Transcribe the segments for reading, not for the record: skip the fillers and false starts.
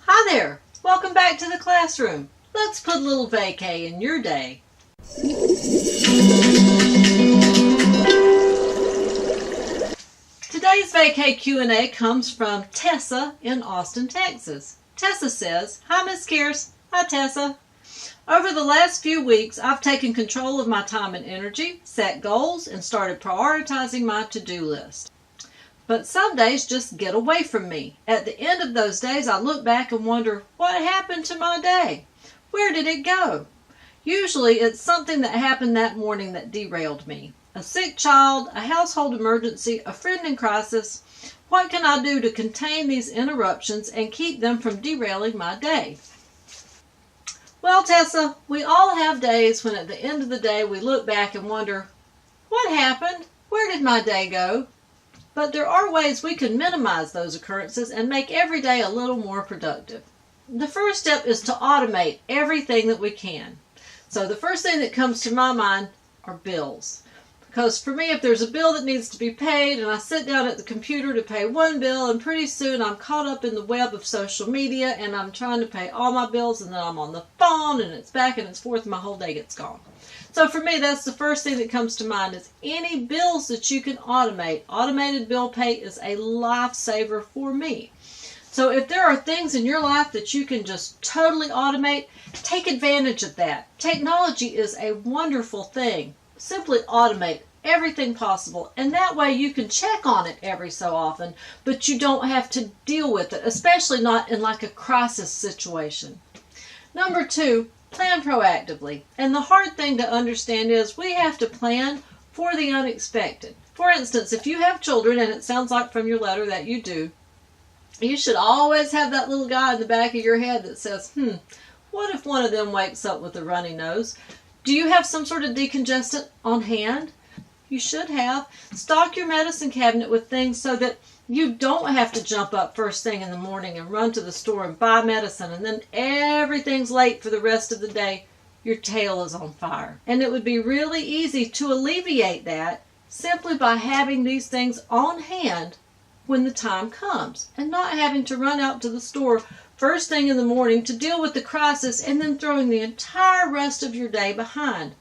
Hi there! Welcome back to the classroom. Let's put a little vacay in your day. Today's vacay Q&A comes from Tessa in Austin, Texas. Tessa says, "Hi Miss Kears." Hi Tessa. Over the last few weeks, I've taken control of my time and energy, set goals, and started prioritizing my to-do list. But some days just get away from me. At the end of those days, I look back and wonder, what happened to my day? Where did it go? Usually, it's something that happened that morning that derailed me. A sick child, a household emergency, a friend in crisis. What can I do to contain these interruptions and keep them from derailing my day? Well, Tessa, we all have days when at the end of the day we look back and wonder, what happened? Where did my day go? But there are ways we can minimize those occurrences and make every day a little more productive. The first step is to automate everything that we can. So the first thing that comes to my mind are bills. Because for me, if there's a bill that needs to be paid and I sit down at the computer to pay one bill, and pretty soon I'm caught up in the web of social media and I'm trying to pay all my bills, and then I'm on the phone and it's back and it's forth and my whole day gets gone. So for me, that's the first thing that comes to mind is any bills that you can automate. Automated bill pay is a lifesaver for me. So if there are things in your life that you can just totally automate, take advantage of that. Technology is a wonderful thing. Simply automate everything possible, and that way you can check on it every so often, but you don't have to deal with it, especially not in like a crisis situation. Number 2, plan proactively. And the hard thing to understand is we have to plan for the unexpected. For instance, if you have children, and it sounds like from your letter that you do, you should always have that little guy in the back of your head that says, what if one of them wakes up with a runny nose? Do you have some sort of decongestant on hand? You should have. Stock your medicine cabinet with things so that you don't have to jump up first thing in the morning and run to the store and buy medicine, and then everything's late for the rest of the day. Your tail is on fire. And it would be really easy to alleviate that simply by having these things on hand when the time comes, and not having to run out to the store first thing in the morning to deal with the crisis and then throwing the entire rest of your day behind.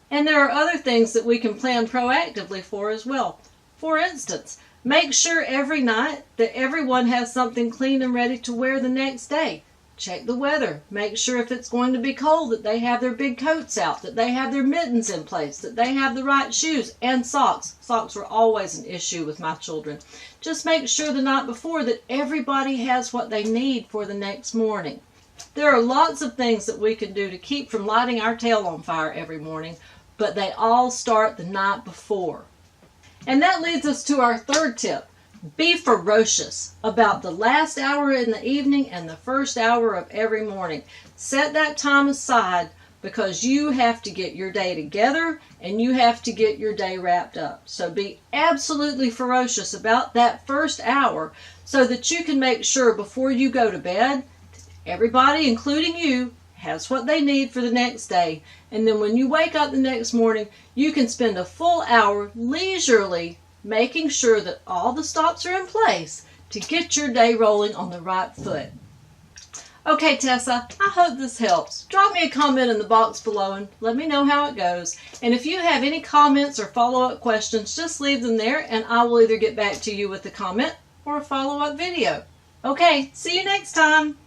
And there are other things that we can plan proactively for as well. For instance, make sure every night that everyone has something clean and ready to wear the next day. Check the weather. Make sure if it's going to be cold that they have their big coats out, that they have their mittens in place, that they have the right shoes and socks. Socks were always an issue with my children. Just make sure the night before that everybody has what they need for the next morning. There are lots of things that we can do to keep from lighting our tail on fire every morning, but they all start the night before. And that leads us to our third tip. Be ferocious about the last hour in the evening and the first hour of every morning. Set that time aside because you have to get your day together and you have to get your day wrapped up. So be absolutely ferocious about that first hour so that you can make sure before you go to bed, everybody, including you, has what they need for the next day. And then when you wake up the next morning, you can spend a full hour leisurely making sure that all the stops are in place to get your day rolling on the right foot. Okay, Tessa, I hope this helps. Drop me a comment in the box below and let me know how it goes. And if you have any comments or follow-up questions, just leave them there and I will either get back to you with a comment or a follow-up video. Okay, see you next time.